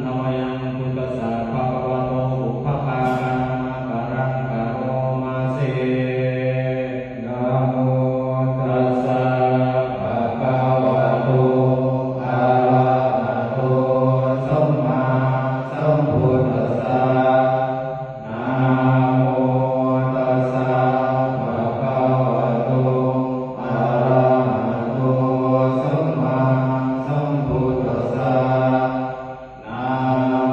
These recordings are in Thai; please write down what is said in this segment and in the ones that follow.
นมยังพุทธัสสะภะคะวะโตปุพพะกาปะรังกะโรมาเสนะโมตัสสะภะคะวะโตอะระหะโตสัมมาสัมพุทธัสสะนะโมตัสสะภะคะวะโตอะระหะโตสัมมาสัมพุทธัสสะนะโม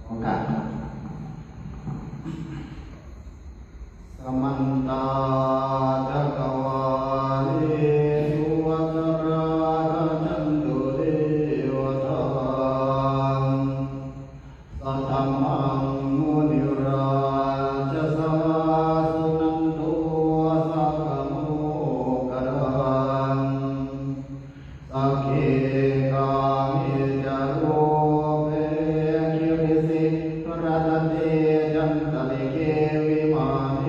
โอกาสสมันตาจักวาเลสุวัตราจันตุเทวตาสัทธัมมังมุนิราชสวาสุนันโตสักขโมกรังสักเขกามิจาโรเภคิริสิรัตเตจันตลิเกวิมาเน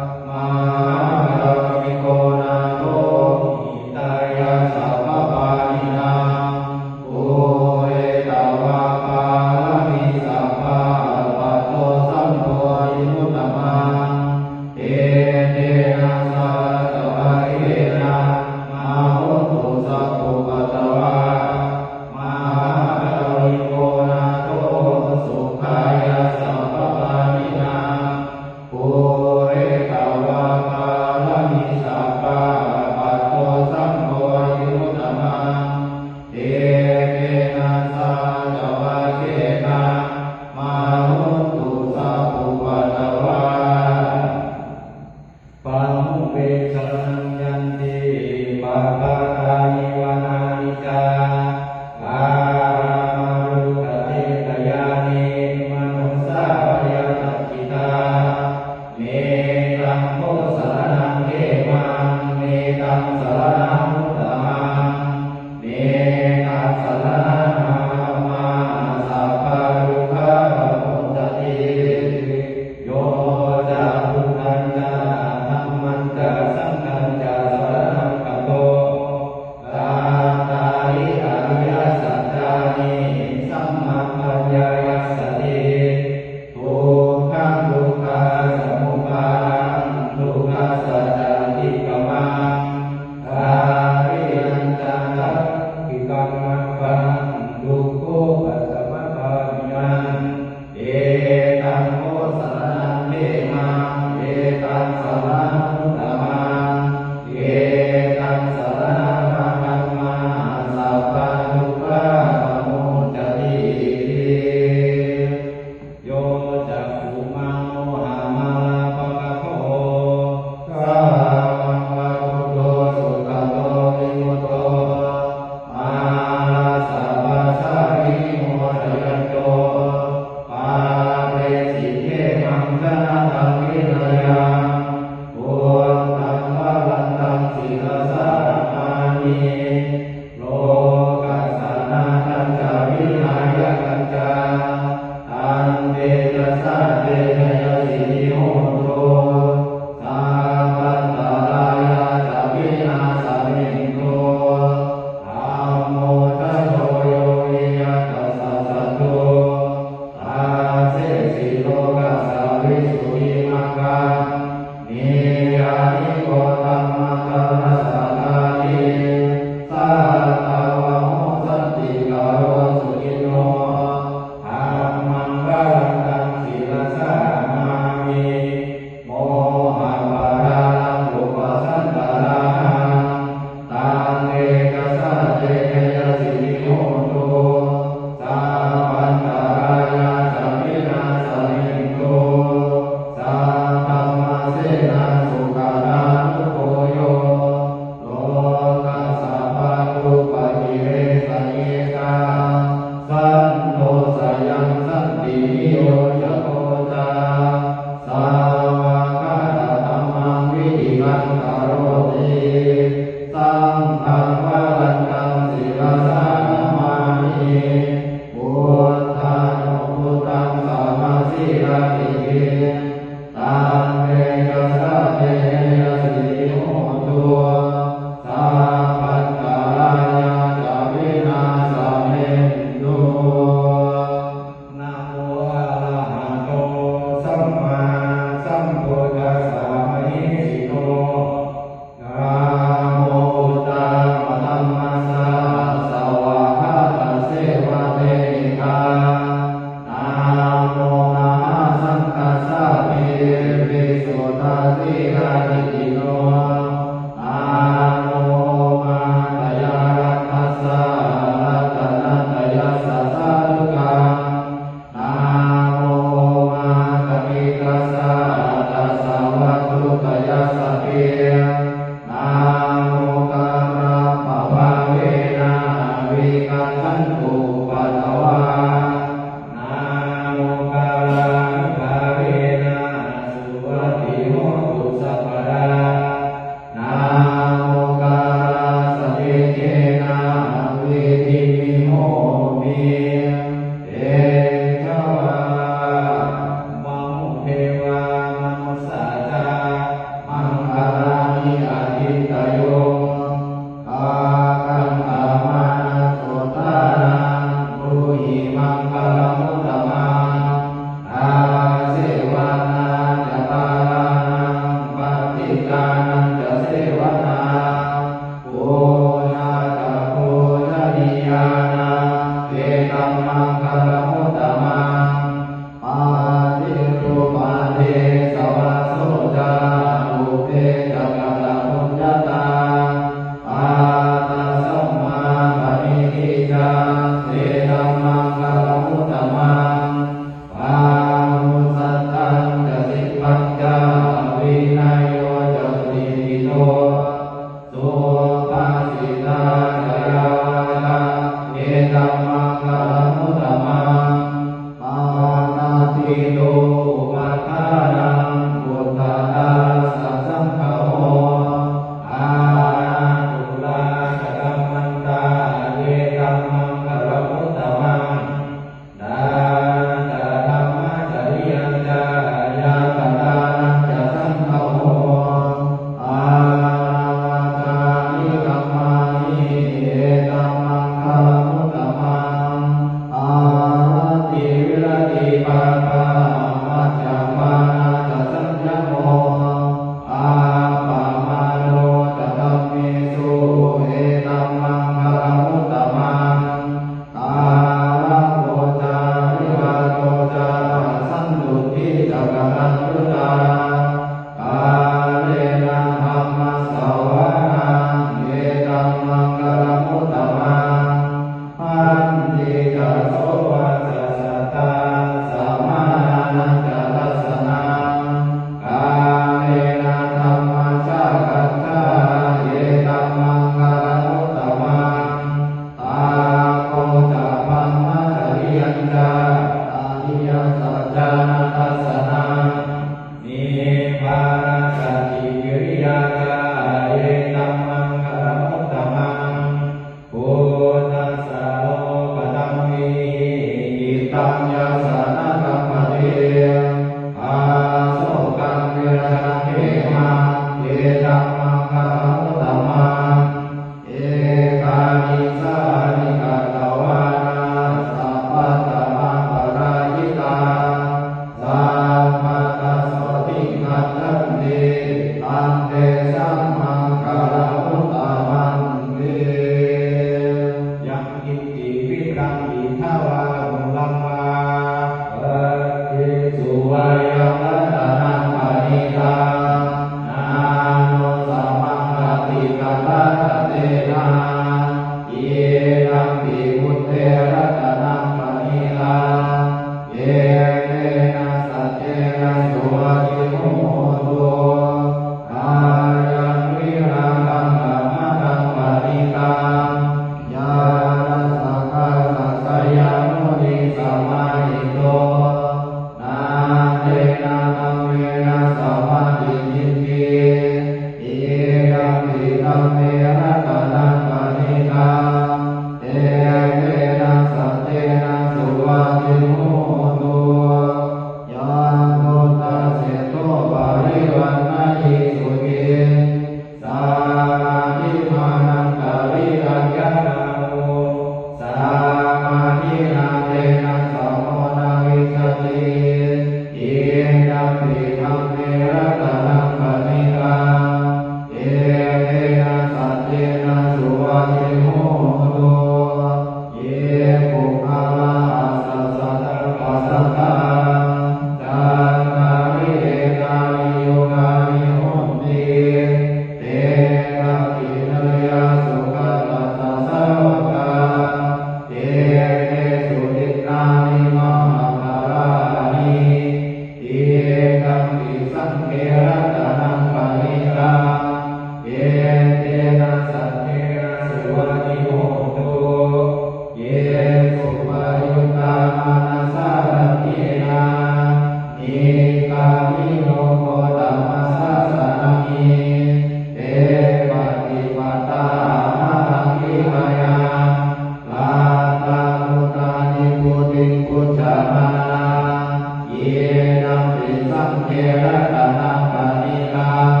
ระตนะปานิตัง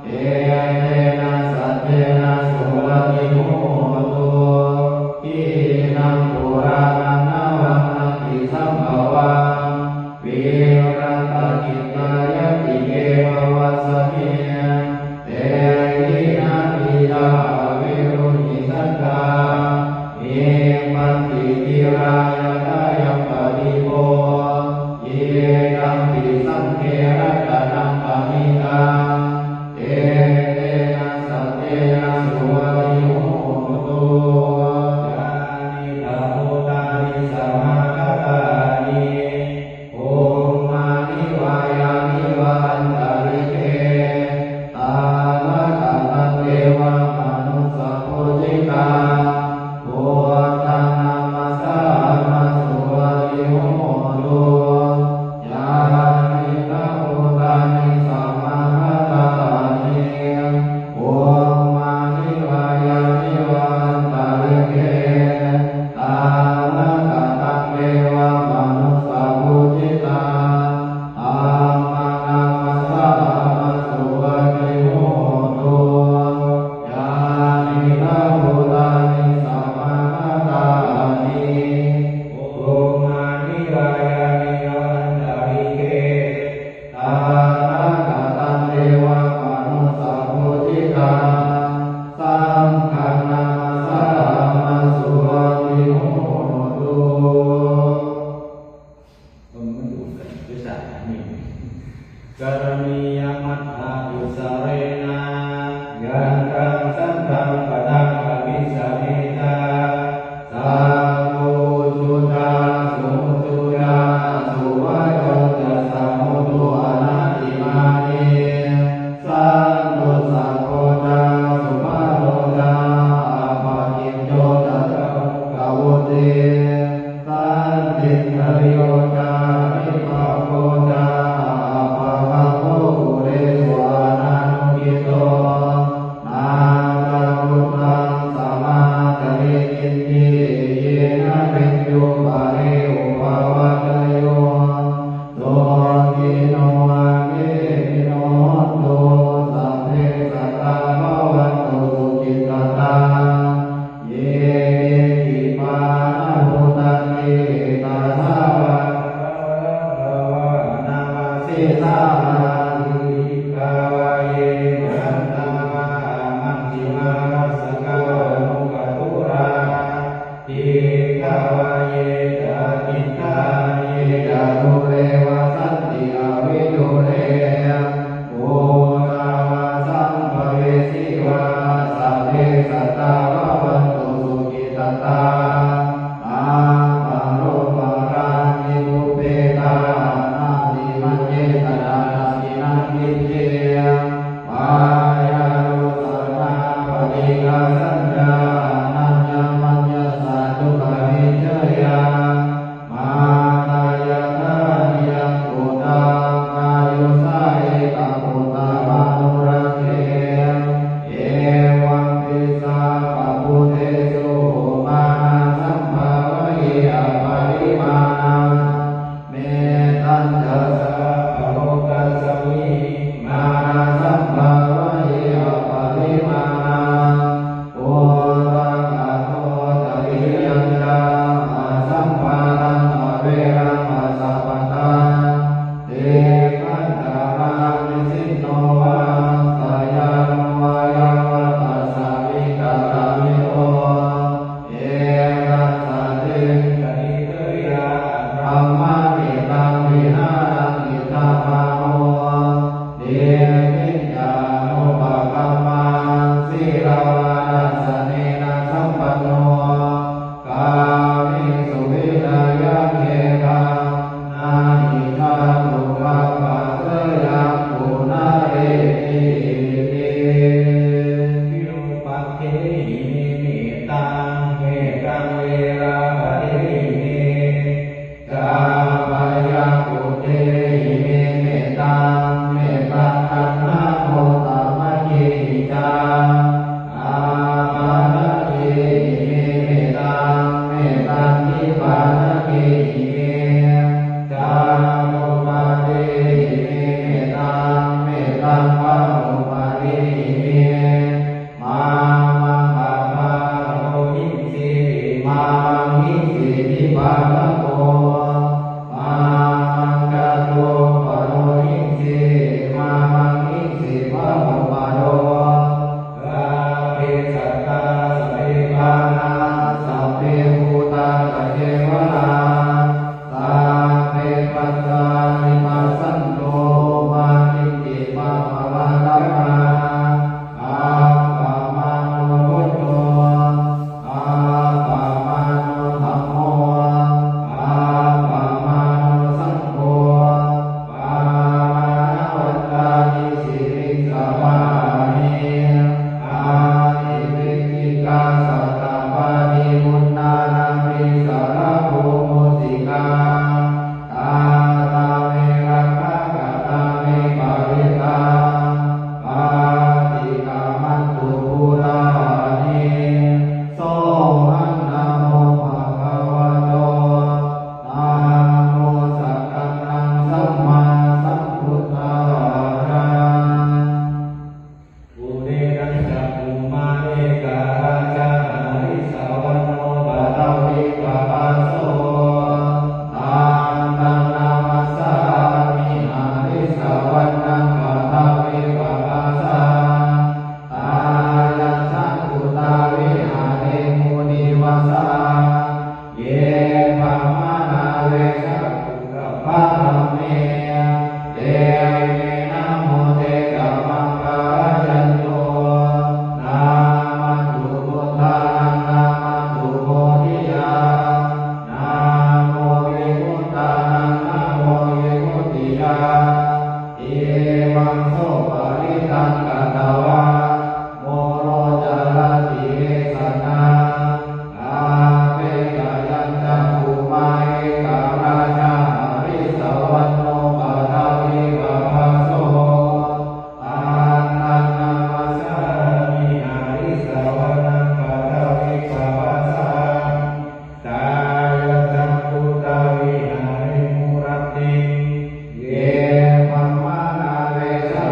เอเตนะสัจเจนะสุวติโหตุทีนังปุรานังนวันนันติสัมภวังวิรัตกิตายติเกววัสเมเตหินาปิยาวิรุณิสัตตาเอปันติทิรายตายปฏิโภเยกัมปิสังเขรัตนังปานิตังเอเตนะสัจเจนะสุวติโหตุญาณิตาภูตานิสมาคตานิโอมานิวายานิวันตาริเกตาละกะตังเทวมนุสสะโพธิกาโพธังนามัสสามาสุวติโหตุญาณิตาภูตานิสมาคตานิโอมานิวายานิวันตาริเกตาละกะตังเทวมนุสสะโพธิกาธัมมังนามัสสามาสุวติโหตุญาณิตาภูตานิสมาคตานิโอมานิวายานิวันตาริเกตาละกะตังเทวมนุสสะโพธิกาสังฆังนามัสสามาสุวติโหตุมันอยู่กันด้วยสายนี้กรณียมัตถายุสเรนะยันตังสันตังปะทังอภิสเมตาสังโฆจุตาสุจุยาสุวัยจัสสะโมตุอนาติมานิสันตุสัพโพจาสุภาโลจาอาภากิจโยจัสสะกะวุติสันติทริโยจานิภาโพจาอาภาคังโภกุเรสวานานุกิโตนาจังพุทธังสัมมากัลลินติเยนะเปญโยปะเรอุปาวัตโยโสติโนอาเกติโนโตสัพเพสัตตาภวันตุสุขิตตาเยติปานะภูตังเกตาสาวะนามาสิสานาทิกาวะเยยันตังมะมังคิมารัสสะกาวะนุกตุราทิกาวะเยจาติตาเยจารุเรวะสันติอวิโยเรโอตาวะสัมภเวสีวะสัพเพสัตตาภวันตุสุขิตตาอาปังโรปะรานิภูเปตานาติมัจเจตนาสินังกิจเจปายานุสนาปฏิกาสัญญานัญญมัญญสัจจุกะวิจยามาตายาทานิยังปุตตังอายุสาเอตังปุตตะมานุรักเขเอวังปิสาปะปุเตสุมานาสัมภาวะเยอปะริมาณังเมตัญจะสะปะโลกัสสมิมานาสัมภาวะเยอปะริมาณังโอตังอะโตตริยังจังอะสัมภารังอะเวรังอะสัพพตังเตขันธารามิสิโนวะสายาโนวายาวะตัสสะวิกาลามิโตเอรัสสะเตกะนิเตยะธรรมะเมตังวิหารังอิทัปปะโนเดมิญญาโนปะกัมมังสีลาวานัสสเนนะสัมปันโนกามิสุวินัยเขตังนาหิทาตุกัปปะเสยังปุนาเรติเตวิรูปัคเขหิเมตังเมกังเวราปะเทเนกาปะยังปุเตหิเมตังเมตังอัต วังโสปะริตังกัตถวาโมโรจารติเวสนาอาเปกายันจังอุมาเอการาชาริสวันโนปะทาวิภาภาโสอานันนามัสสามิอาริสวนังปะทาวิภาภาสาตายจังกุตาวิหาริมุรติเยมัมมานาเวสา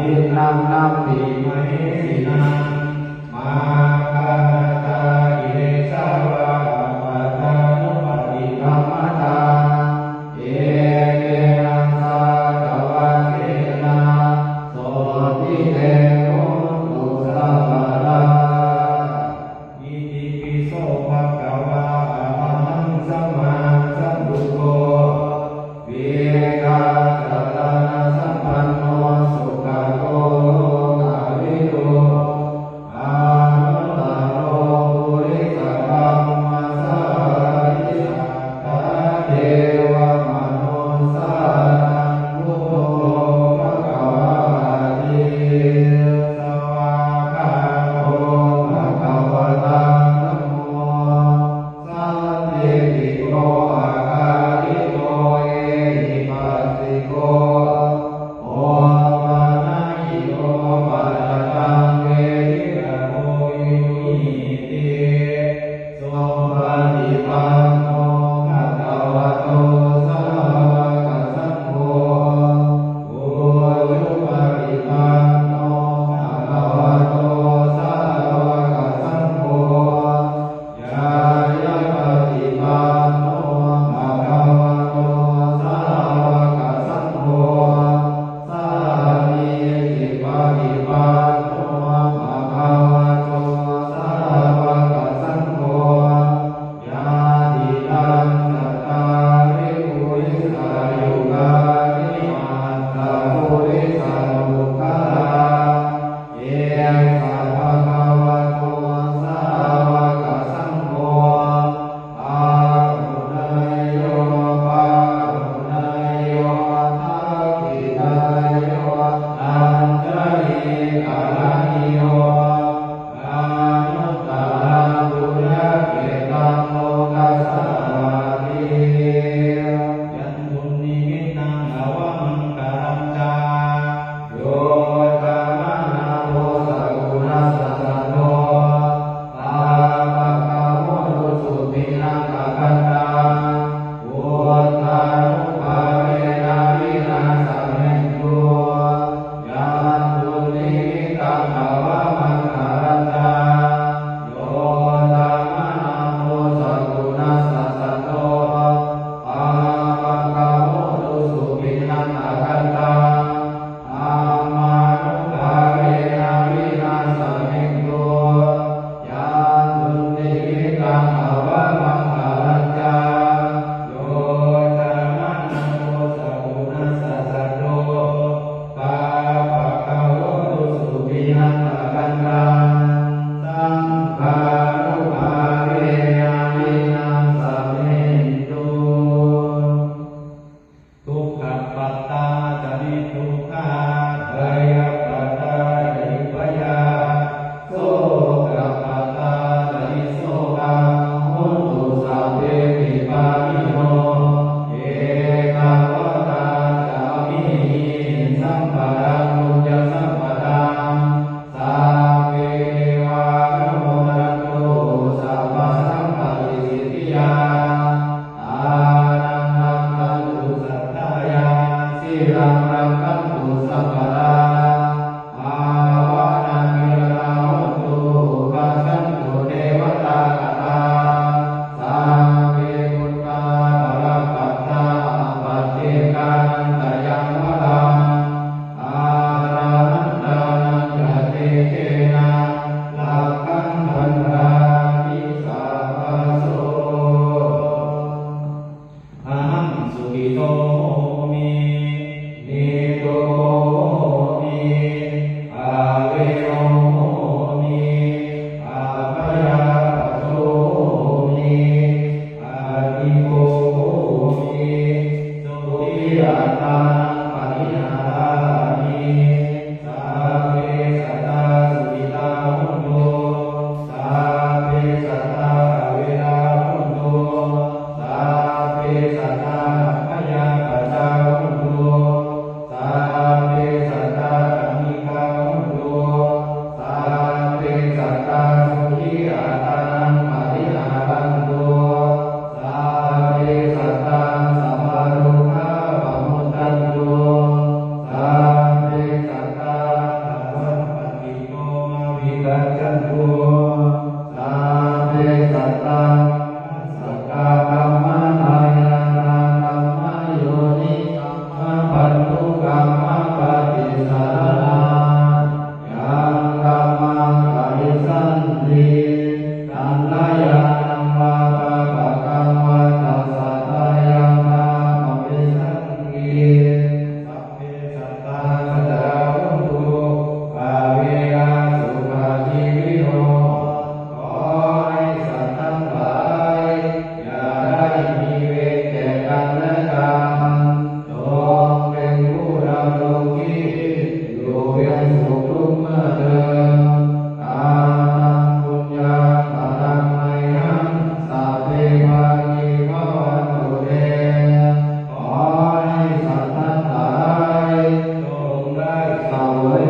ทินังนัมปิมเหสินังมาคาตาอิเดสาวะปัตตานุปฏิกัมมตาเอเกนังสาตวะเกนะโสติเตโหตุสัพพะรา อิติปิโสภะคะวะอะระหังสัมมาสัมพุทโธวิกาสตานะสัมปันโนสุขโตโลกาวิโตอานุตต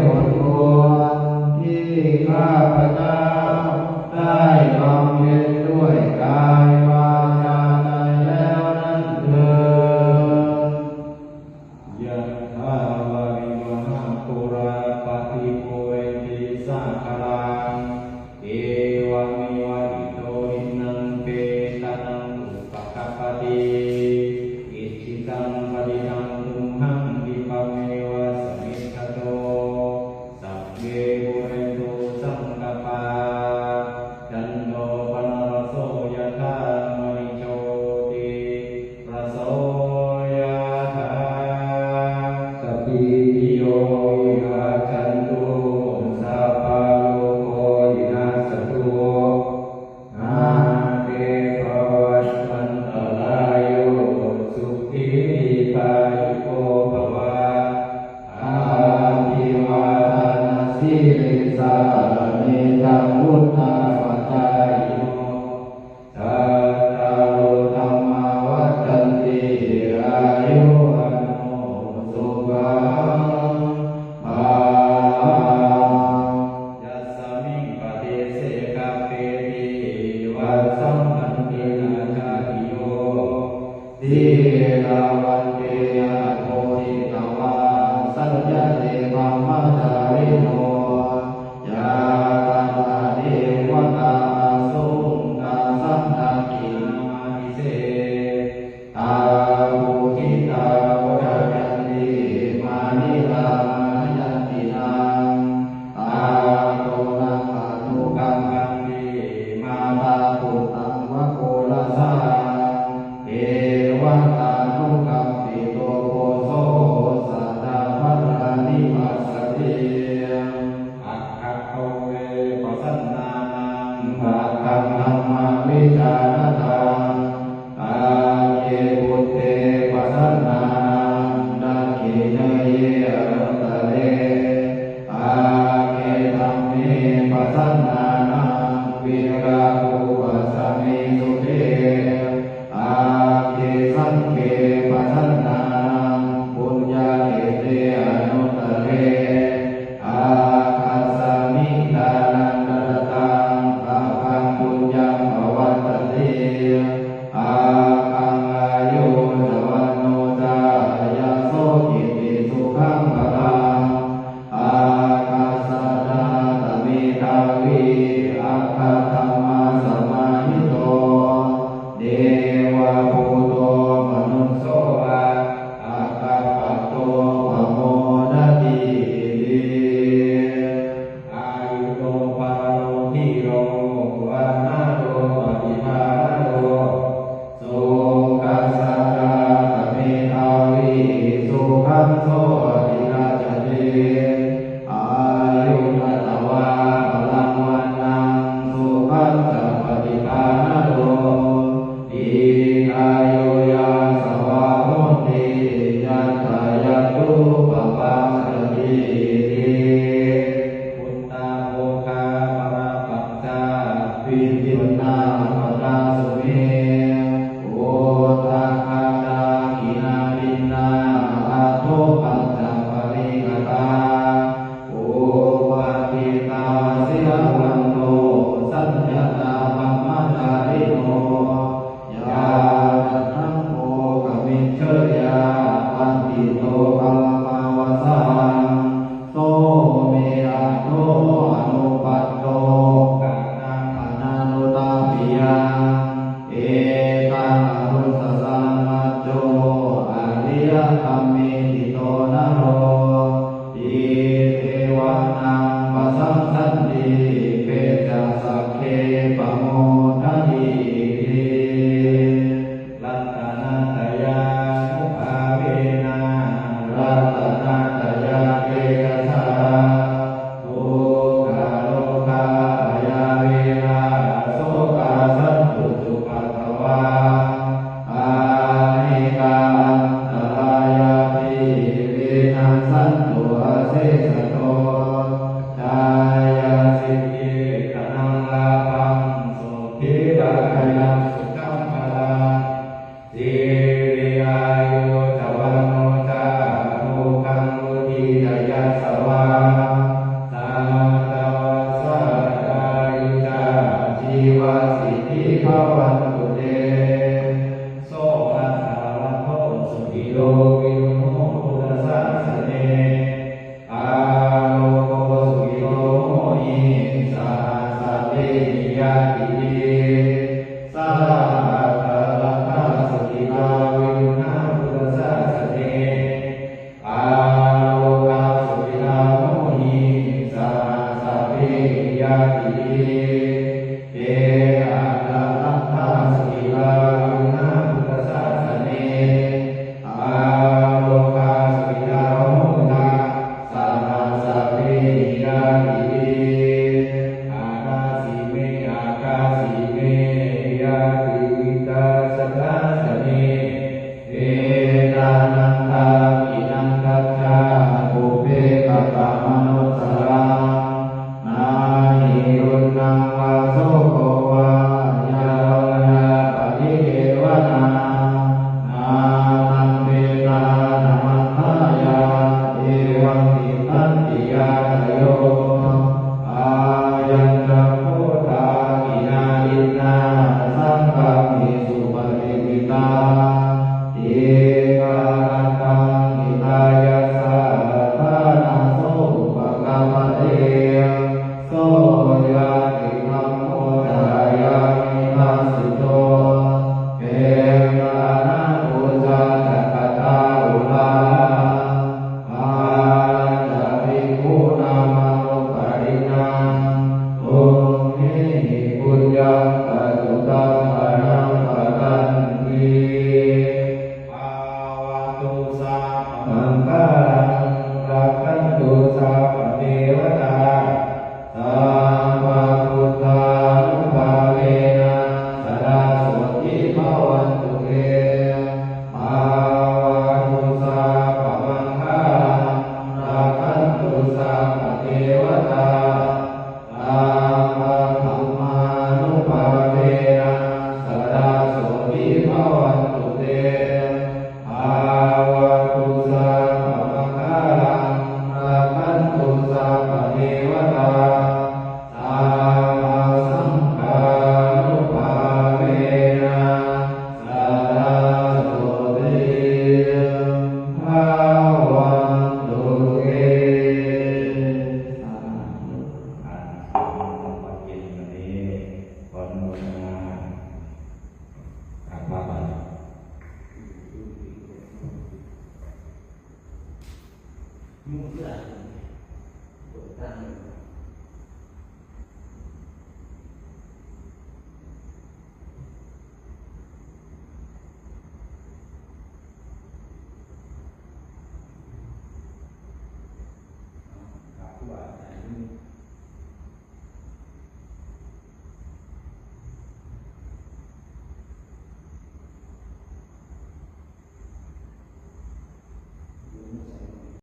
ผลบุญที่ข้าพเจ้าได้บำเพ็ญด้วยกายวาจาใจแล้วนั้นเถิด ยะถาวาริวหาปุราปะริปุเรนติสาคารังเอวะเมวะอิโตทินังเปตานังอุปกัปปติอิจิตังปฏิตังตุมหังดิปะเมวะสมิจฉโตสัพเพปุเรนตุสังกปาจันโทปนรสโสยะถามณิโชติระโสยะถา สัพพิติโยวิวัชชันตุสัพพะโลกโควินาศตุอาเตภวัตวันตรายโยสุขีพายุโกภวะอาภิวาทนาสิริสาเนจังวุฒาปัจจายโนสัทธาโลธัมมาวัฏฏันติอายุวันโนสุขังภาลังยัสสมิงปฏิเสกเปติวัสสัมปันตินาชาติโยสีลาวันเตยะโพธิตวาสัจจเตปัมมจาริโนยาตาเทวตาสุงกาสันตกินามิเสตาภูคิตาโพยันติมานิลามายันตินังตาโตนังอนุกัมปันติมาตาปุตตังวะโกลสาเอวตานุกัมปิโตโพโสสัตตาภัตรานิวัสสติอัคคโตเวปัสสนานังภะคะธัมมาวิจารตังอาเยปุเตปัสสนานังดักขิเนเยอรัตตะเลอาเกธัมเมปัสสนานังวิราภูปัสสมิสุเทอาเกสังเกปัสสนานังปุญญาเกเตอนุตตะเลอาคัสสมิทานังดัตตังอาคังปุญญังภวัตติ อาคังอายุสวันโนจายาโสกิติสุขังพลังอาคัสสะดาตเมตาวิอาคาธัมมาสมาหิโตเดวะภูโตมนุสโสอาคาปัตโตภโมดติอายุโตปาโลทิโรวานาโตปฏิภาณโตสุขัสสะดาตเมธาวิสุขันโสติราชเตอายุทัตตวาพลังวันนังสุขัสสะปฏิภาณโตอิอายุยาสวาโหติยัตถายาตุปปัสสติพุทธาโภคาปราปัจจาปิตินาปตาสุเมโอตาคาดากินาดินาอาโทปัจจปริกตาโอปาติตาสิลวันโตสัญญาตาปัมมาจาริโนยาตัทังโภกมิเชยาปันติโตปัลมาวสังโสเมอะโนอนุปัตโตกะนังอนันตาปิยังเอตังอนุสสามัจโจอริยธัมเมติโตนะโรอิเทวานังปัสสังสันติเปจะสักเคปโมทัฏฐิรัตนาตยานุภาเวนะรัตนาตยาเกสาทุกขโลกาป เออาตาลัทธาสกิลานาพุทธศาสเนอาโลกาสวิตาโหตาสัมมาสัพเพหิยาติอากาสิเมอากาสิเมยาติวิตาสกัสเนเอตานันทากินันทัจจาปุเพกตามนุสสรานาหิรุณังวาโสโกวายาวนาปฏิเทวนานานังเวตานามัทธายาเอวังติตันติยาสโยอายัญจโพธากินาอินนาสังฆมิสุปฏิปิตาเอกาตังกิตายาสาธานาโสภะคะวะเตโสยะติธัมโมจายามิทัสสิโตเอตานะปุจจาจักขตาอุลาอาจาภิกขุนัง